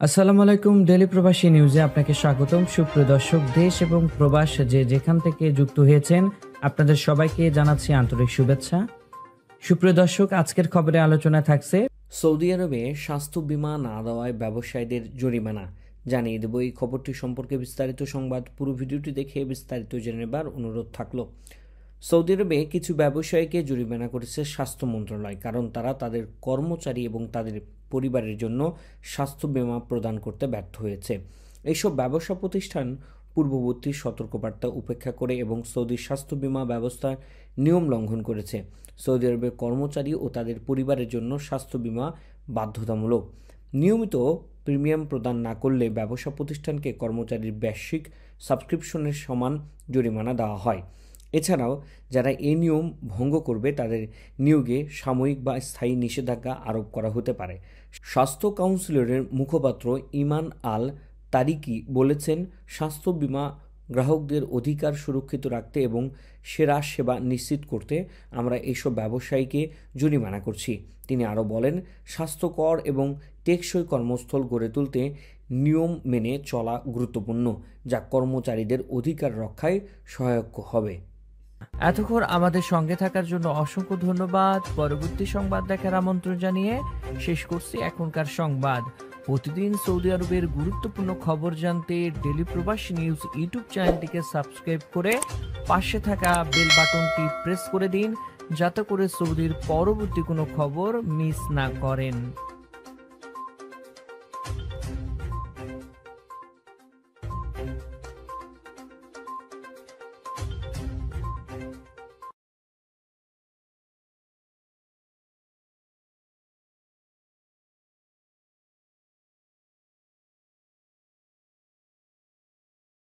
আসসালামু আলাইকুম। ডেইলি প্রবাসী নিউজে আপনাকে স্বাগতম। সুপ্রিয় দর্শক, দেশ এবং প্রবাস যেখান থেকে যুক্ত হয়েছেন, আপনাদের সবাইকে জানাচ্ছি আন্তরিক শুভেচ্ছা। সুপ্রিয় দর্শক, আজকের খবরে আলোচনা থাকছে সৌদি আরবে স্বাস্থ্য বীমা না দেওয়ায় ব্যবসায়ীদের জরিমানা। জানিয়ে দেব এই খবরটি সম্পর্কে বিস্তারিত সংবাদ। পুরো ভিডিওটি দেখে বিস্তারিত জেনে নেবার অনুরোধ থাকলো। সৌদি আরবে কিছু ব্যবসায়ীকে জরিমানা করেছে স্বাস্থ্য মন্ত্রণালয়, কারণ তারা তাদের কর্মচারী এবং তাদের পরিবারের জন্য স্বাস্থ্য বীমা প্রদান করতে ব্যর্থ হয়েছে। এইসব ব্যবসা প্রতিষ্ঠান পূর্ববর্তী সতর্কবার্তা উপেক্ষা করে এবং সৌদির স্বাস্থ্য বীমা ব্যবস্থার নিয়ম লঙ্ঘন করেছে। সৌদি আরবের কর্মচারী ও তাদের পরিবারের জন্য স্বাস্থ্য বীমা বাধ্যতামূলক। নিয়মিত প্রিমিয়াম প্রদান না করলে ব্যবসা প্রতিষ্ঠানকে কর্মচারীর বার্ষিক সাবস্ক্রিপশনের সমান জরিমানা দেওয়া হয়। এছাড়াও যারা এই নিয়ম ভঙ্গ করবে তাদের নিয়োগে সাময়িক বা স্থায়ী নিষেধাজ্ঞা আরোপ করা হতে পারে। স্বাস্থ্য কাউন্সিলরের মুখপাত্র ইমান আল তারিকি বলেছেন, স্বাস্থ্য বীমা গ্রাহকদের অধিকার সুরক্ষিত রাখতে এবং সেরা সেবা নিশ্চিত করতে আমরা এইসব ব্যবসায়ীকে জরিমানা করছি। তিনি আরও বলেন, স্বাস্থ্যকর এবং টেকসই কর্মস্থল গড়ে তুলতে নিয়ম মেনে চলা গুরুত্বপূর্ণ, যা কর্মচারীদের অধিকার রক্ষায় সহায়ক হবে। এতক্ষণ আমাদের সঙ্গে থাকার জন্য অসংখ্য ধন্যবাদ। পরবর্তী সংবাদ দেখার আমন্ত্রণ জানিয়ে শেষ করছি এখনকার সংবাদ। প্রতিদিন সৌদি আরবের গুরুত্বপূর্ণ খবর জানতে ডেইলি প্রবাসী নিউজ ইউটিউব চ্যানেলটিকে সাবস্ক্রাইব করে পাশে থাকা বেল বাটনটি প্রেস করে দিন, যাতে করে সৌদির পরবর্তী কোনো খবর মিস না করেন।